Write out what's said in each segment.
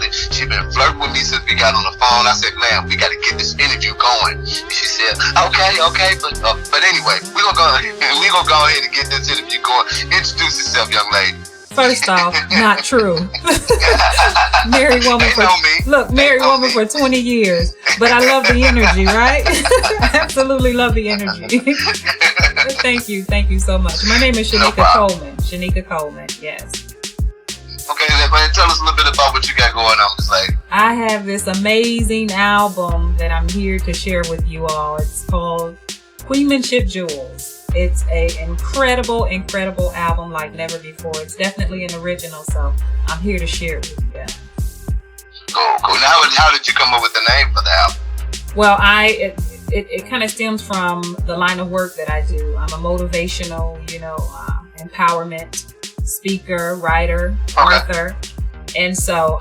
personality. She been flirting with me since we got on the phone. I said, man, we got to get this interview going. And she said, okay, but anyway, we're gonna go ahead and get this interview going. Introduce yourself, young lady. First off, not true. Married woman for 20 years. But I love the energy, right? Absolutely love the energy. Thank you so much. My name is Shenica Coleman. Shenica Coleman, yes. Okay, then tell us a little bit about what you got going on, Miss Lady. I have this amazing album that I'm here to share with you all. It's called Queenmanship Jewels. It's an incredible album like never before. It's definitely an original, so I'm here to share it with you guys. Cool. Now, how did you come up with the name for the album? Well, it kind of stems from the line of work that I do. I'm a motivational, empowerment speaker, writer, author. And so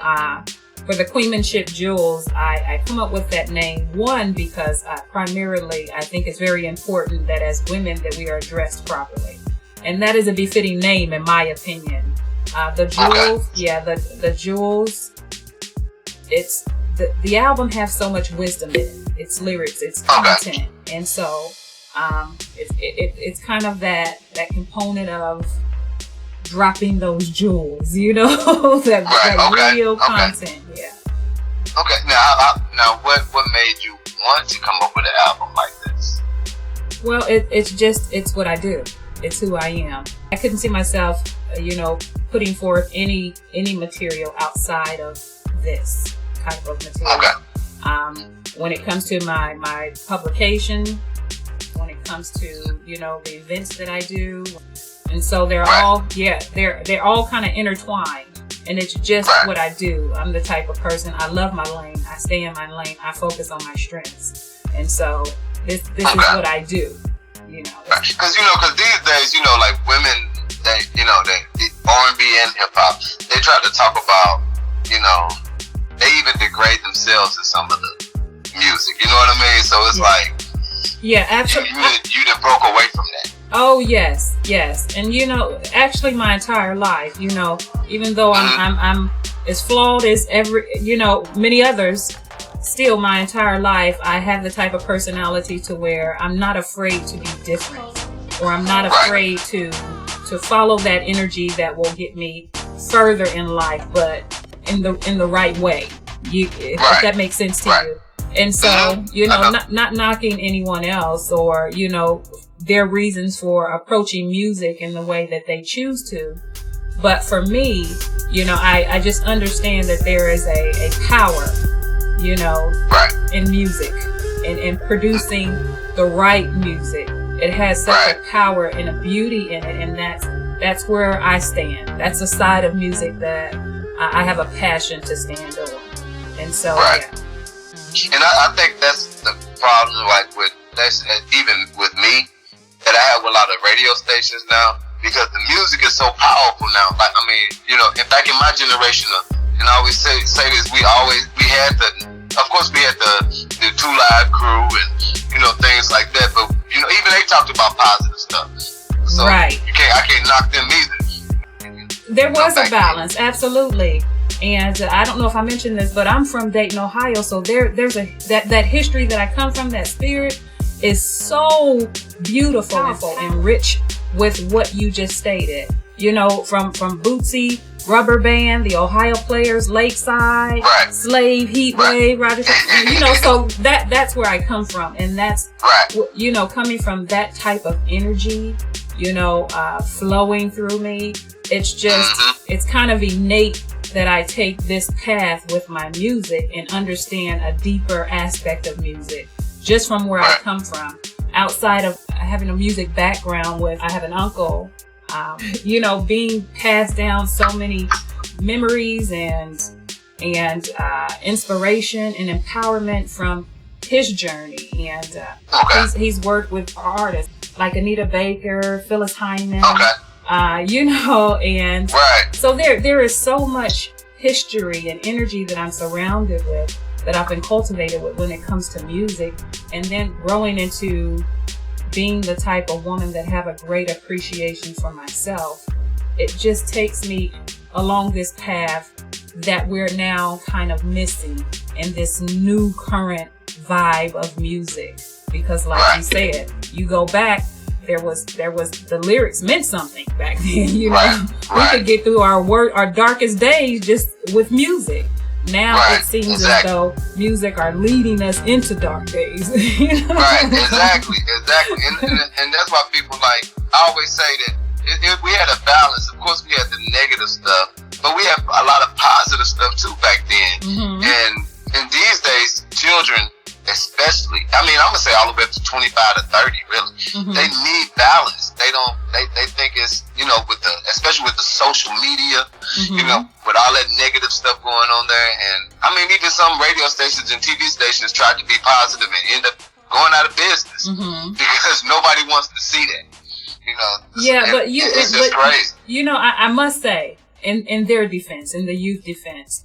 for the Queenmanship Jewels, I come up with that name, one, because primarily I think it's very important that as women that we are dressed properly. And that is a befitting name, in my opinion. The Jewels, the Jewels, it's the album has so much wisdom in it. Its lyrics, its content. And so it's kind of that component of dropping those jewels, that real content. Yeah. Okay. Now, what made you want to come up with an album like this? Well, it's what I do. It's who I am. I couldn't see myself, putting forth any material outside of this type of material. Okay. When it comes to my publication, when it comes to the events that I do. And so they're all kind of intertwined, and it's just what I do. I'm the type of person, I love my lane. I stay in my lane. I focus on my strengths. And so this is what I do, Because these days, like women, they R&B and hip hop, they try to talk about, they even degrade themselves in some of the music. You know what I mean? So it's like, absolutely. You done broke away from that. Oh, yes. And, actually my entire life, even though I'm as flawed as many others, still my entire life, I have the type of personality to where I'm not afraid to be different, or I'm not afraid to follow that energy that will get me further in life, but in the right way. If that makes sense to you. And so, not knocking anyone else or, their reasons for approaching music in the way that they choose to. But for me, I just understand that there is a power, in music and in producing the right music. It has such a power and a beauty in it. And that's where I stand. That's a side of music that I have a passion to stand on. And so, And I think that's the problem, even with me, that I have a lot of radio stations now, because the music is so powerful now. Like, back in my generation, and I always say this, we had the Two Live Crew and, things like that, but, even they talked about positive stuff. So I can't knock them either. There was a balance, absolutely. And I don't know if I mentioned this, but I'm from Dayton, Ohio. So there's that history that I come from, that spirit is so beautiful and rich with what you just stated. From Bootsy, Rubber Band, the Ohio Players, Lakeside, Slave, Heat Wave, Roger. So that's where I come from, and that's coming from that type of energy, flowing through me. It's just it's kind of innate that I take this path with my music and understand a deeper aspect of music just from where I come from. Outside of having a music background I have an uncle, being passed down so many memories and inspiration and empowerment from his journey. And he's worked with artists like Anita Baker, Phyllis Hyman, and so there is so much history and energy that I'm surrounded with, that I've been cultivated with when it comes to music, and then growing into being the type of woman that have a great appreciation for myself. It just takes me along this path that we're now kind of missing in this new current vibe of music. Because like you said, you go back, there was the lyrics meant something back then, you know. We could get through our darkest days just with music. Now it seems as though music are leading us into dark days. You know? Right, exactly. And that's why people I always say that we had a balance. Of course, we had the negative stuff, but we have a lot of positive stuff too back then. And these days, children, especially, I mean, I'm gonna say all the way up to 25 to 30, really. They need balance. They think it's, you know, especially with the social media, you know, with all that negative stuff going on there. And I mean, even some radio stations and TV stations tried to be positive and end up going out of business because nobody wants to see that. You know, it's just crazy. You know, I must say, in their defense, in the youth defense,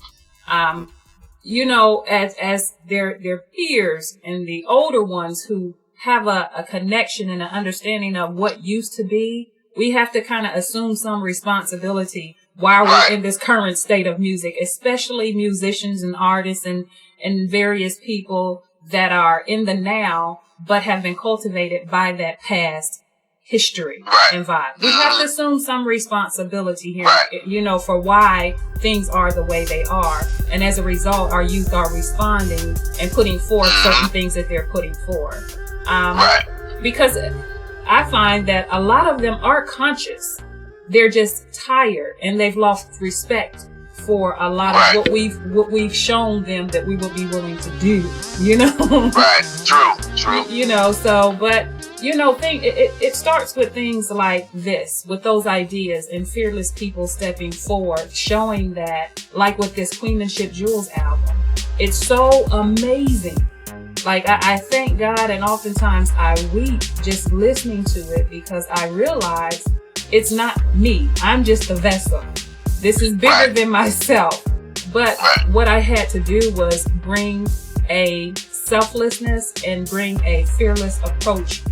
you know, as their peers and the older ones who have a connection and an understanding of what used to be, we have to kind of assume some responsibility while we're in this current state of music, especially musicians and artists and various people that are in the now but have been cultivated by that past history and vibe. We have to assume some responsibility here, you know, for why things are the way they are. And as a result, our youth are responding and putting forth certain things that they're putting forth. Because I find that a lot of them are conscious. They're just tired and they've lost respect for a lot of what we've shown them that we will be willing to do, you know? True. You know, so, but, you know, it starts with things like this, with those ideas and fearless people stepping forward, showing that, like with this Queenmanship Jewels album, it's so amazing. Like, I thank God, and oftentimes I weep just listening to it because I realize it's not me. I'm just a vessel. This is bigger than myself. But what I had to do was bring a selflessness and bring a fearless approach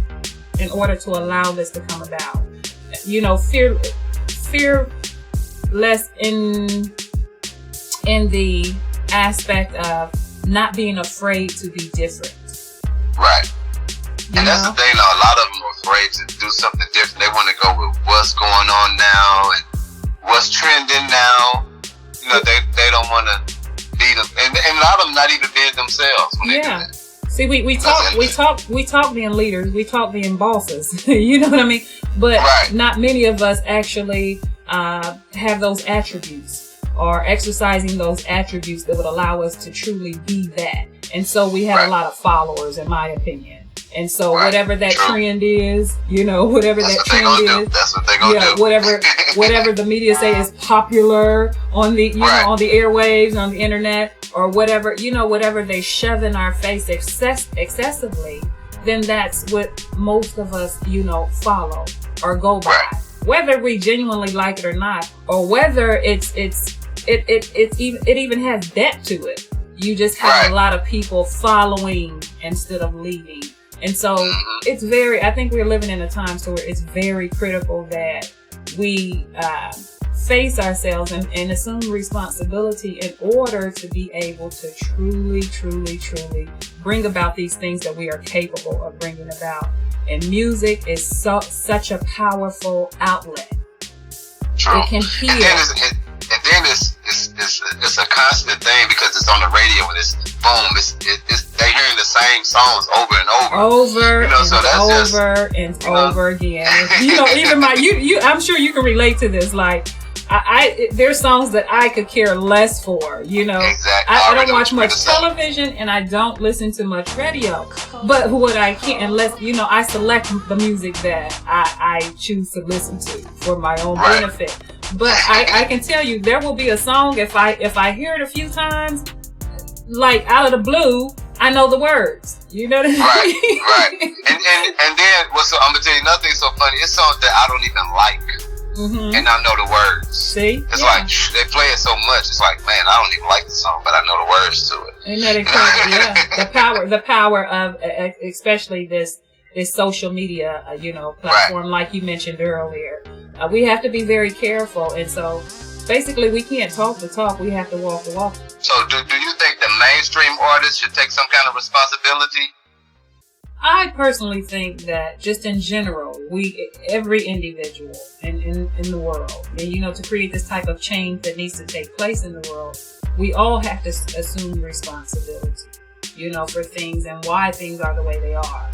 in order to allow this to come about. You know, fearless in the aspect of not being afraid to be different. And that's the thing, though. A lot of them are afraid to do something different. They want to go with what's going on now and what's trending now. You know, they don't want to be them, and a lot of them not even being themselves when they do that. See, we talk being leaders, we talk being bosses. You know what I mean? But not many of us actually have those attributes or exercising those attributes that would allow us to truly be that. And so we have a lot of followers, in my opinion. And so whatever that trend is, you know, whatever that trend is, that's what they're gonna do. whatever the media say is popular on the, you know, on the airwaves, on the internet, or whatever, you know, whatever they shove in our face excessively, then that's what most of us, you know, follow or go by. Whether we genuinely like it or not, or whether it even has depth to it. You just have a lot of people following instead of leading. And so it's I think we're living in a time where it's very critical that we face ourselves and assume responsibility in order to be able to truly bring about these things that we are capable of bringing about. And music is such a powerful outlet. It can heal. And then it's a constant thing because it's on the radio and it's boom. They're hearing the same songs over and over. You know, so that's over again. You know, even I'm sure you can relate to this. Like, there's songs that I could care less for. You know, I don't watch much television and I don't listen to much radio. But what I can't, unless, you know, I select the music that I choose to listen to for my own benefit. But I can tell you, there will be a song, if I hear it a few times, like out of the blue, I know the words. You know what I mean? And then, I'm going to tell you another thing so funny. It's songs that I don't even like, and I know the words. See? It's like, they play it so much, it's like, man, I don't even like the song, but I know the words to it. Isn't that incredible? The power of, especially this social media, you know, platform, like you mentioned earlier. We have to be very careful. And so basically we can't talk the talk, we have to walk the walk. So do you think the mainstream artists should take some kind of responsibility? I personally think that just in general, every individual in the world, and you know, to create this type of change that needs to take place in the world, we all have to assume responsibility, you know, for things and why things are the way they are.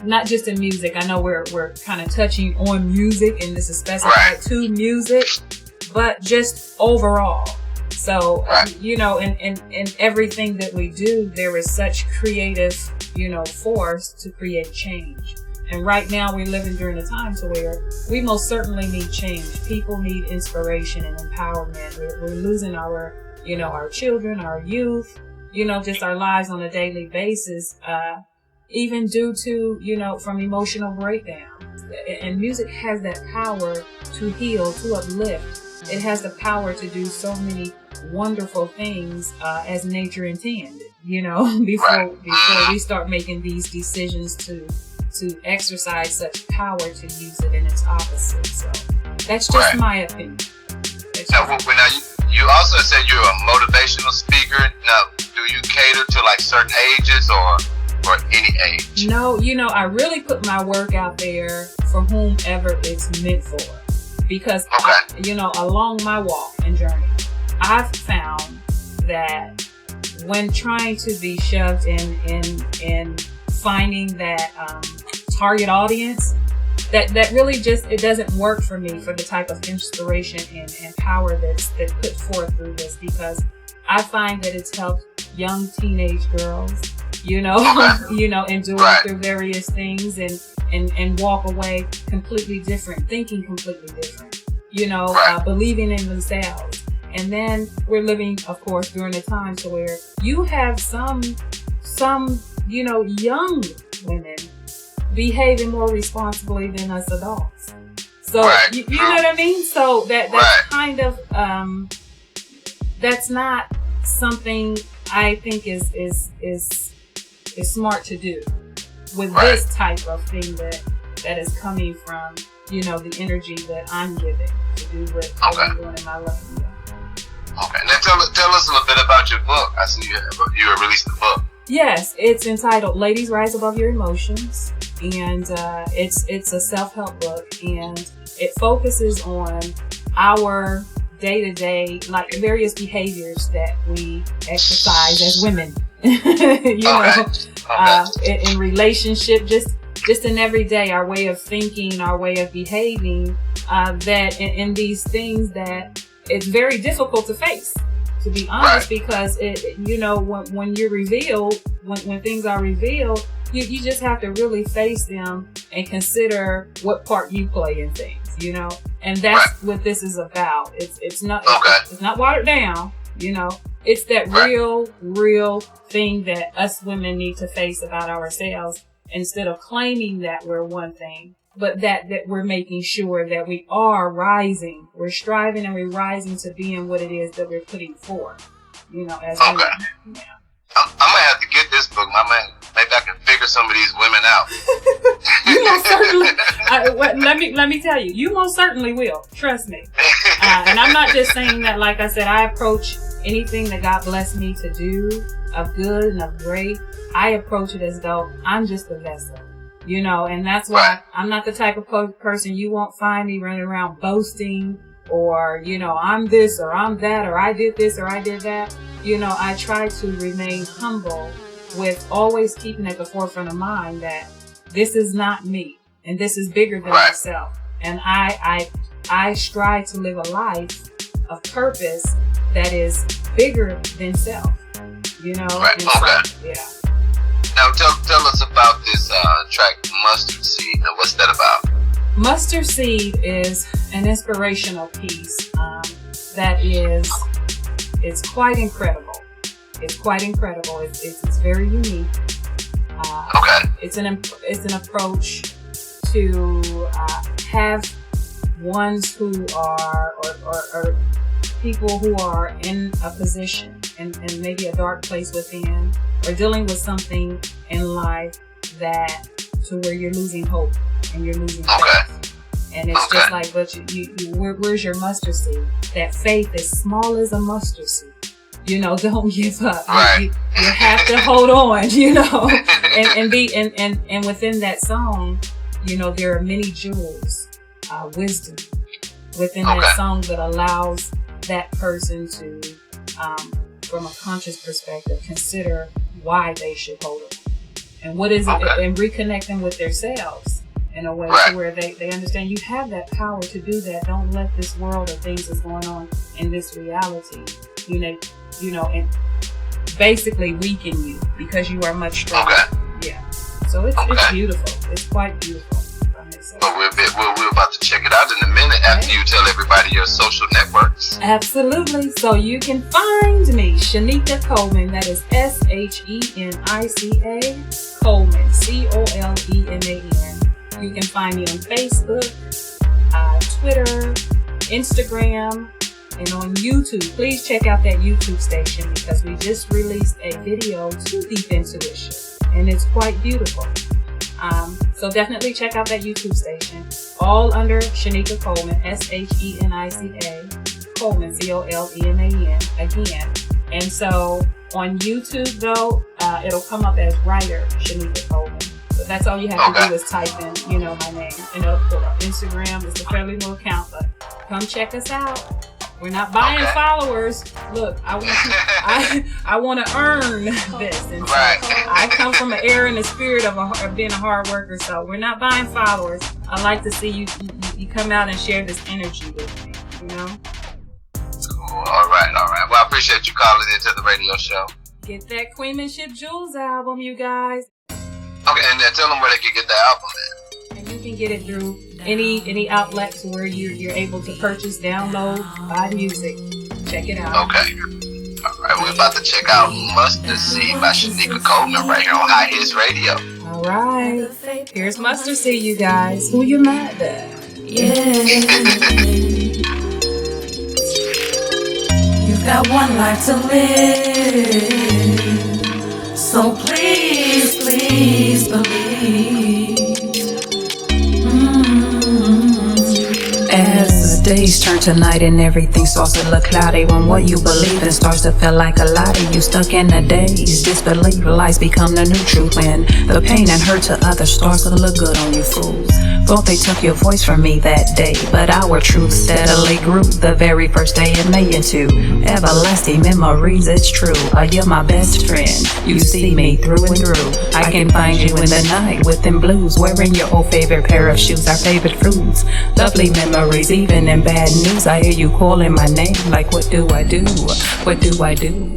Not just in music. I know we're kind of touching on music, and this is specified to music, but just overall. So, you know, in everything that we do, there is such creative, you know, force to create change. And right now we're living during a time to where we most certainly need change. People need inspiration and empowerment. We're losing our, you know, our children, our youth, you know, just our lives on a daily basis, even due to, you know, from emotional breakdown. And music has that power to heal, to uplift. It has the power to do so many wonderful things as nature intended, you know, before we start making these decisions to exercise such power to use it in its opposite. So that's just my opinion. Now, you also said you're a motivational speaker. Now, do you cater to like certain ages or any age? No, you know, I really put my work out there for whomever it's meant for. Because, you know, along my walk and journey, I've found that when trying to be shoved in finding that target audience, that really just, it doesn't work for me for the type of inspiration and power that's put forth through this, because I find that it's helped young teenage girls, you know, you know, endure through various things and walk away completely different, thinking completely different, you know, believing in themselves. And then we're living, of course, during a time to where you have some, you know, young women behaving more responsibly than us adults. So, you know what I mean? So that's kind of, that's not something I think is smart to do with this type of thing that is coming from, you know, the energy that I'm giving to do what I'm doing in my life. Okay, now tell us a little bit about your book. I see you released the book. Yes, it's entitled Ladies Rise Above Your Emotions, and it's a self-help book, and it focuses on our day-to-day, like various behaviors that we exercise as women. You know, in relationship, just in every day, our way of thinking, our way of behaving, that in these things that it's very difficult to face, to be honest, because it, you know, when you're revealed, when things are revealed, you just have to really face them and consider what part you play in things, you know, and that's what this is about. It's not watered down, you know. It's that real thing that us women need to face about ourselves, instead of claiming that we're one thing, but that we're making sure that we are rising. We're striving and we're rising to being what it is that we're putting forth, you know, as women. Yeah. I might have to get this book. Maybe I can figure some of these women out. You most certainly, let me tell you, you most certainly will. Trust me. And I'm not just saying that, like I said, I approach anything that God blessed me to do of good and of great. I approach it as though I'm just a vessel, you know, and that's why I'm not the type of person you won't find me running around boasting or, you know, I'm this or I'm that or I did this or I did that. You know, I try to remain humble with always keeping at the forefront of mind that this is not me and this is bigger than myself. And I strive to live a life of purpose that is bigger than self, you know? Now tell us about this track, Mustard Seed, and what's that about? Mustard Seed is an inspirational piece that is, it's quite incredible. It's quite incredible. It's very unique. It's an approach to have ones who are or people who are in a position and maybe a dark place within, or dealing with something in life that to where you're losing hope and you're losing faith. And it's just like, but where's your mustard seed? That faith is small as a mustard seed. You know, don't give up. Right. You have to hold on, you know, and within that song, you know, there are many jewels, wisdom within that song that allows that person to, from a conscious perspective, consider why they should hold on. And what is it, and reconnect them with themselves in a way to where they understand you have that power to do that. Don't let this world of things that's going on in this reality, you know, and basically weaken you because you are much stronger. Yeah. So it's beautiful. It's quite beautiful. But we're about to check it out in a minute after you tell everybody your social networks. Absolutely. So you can find me, Shenica Coleman. That is Shenica Coleman, Coleman. You can find me on Facebook, Twitter, Instagram, and on YouTube. Please check out that YouTube station because we just released a video to Deep Intuition, and it's quite beautiful. So definitely check out that YouTube station, all under Shenica Coleman, Shenica Coleman, Coleman again. And so on YouTube though, it'll come up as writer Shenica Coleman. So that's all you have to do is type in, you know, my name, and it'll pull up. Instagram is a fairly new account, but come check us out. We're not buying followers. Look, I want to earn this, and so I come from an era and a spirit of being a hard worker. So we're not buying followers. I like to see you come out and share this energy with me. You know. Cool. All right. Well, I appreciate you calling into the radio show. Get that Queenmanship Jewels album, you guys. Okay, and then tell them where they can get the album at. And you can get it through any outlets where you're able to purchase, download, buy music. Check it out. Okay. All right, we're about to check out Mustard Seed by Shenica Coleman right here on Hitz Radio. All right. Here's Mustard Seed, you guys. Who you mad at? Yeah. You've got one life to live, so please believe. As the days turn to night and everything starts to look cloudy, when what you believe in starts to feel like a lie to you, stuck in the days, disbelief, lies become the new truth, when the pain and hurt to others starts to look good on you fools. Thought they took your voice from me that day, but our truth steadily grew the very first day it made into everlasting memories. It's true, you're my best friend. You see me through and through. I can find you in the night with them blues, wearing your old favorite pair of shoes, our favorite foods, lovely memories, even in bad news. I hear you calling my name like, what do I do? What do I do?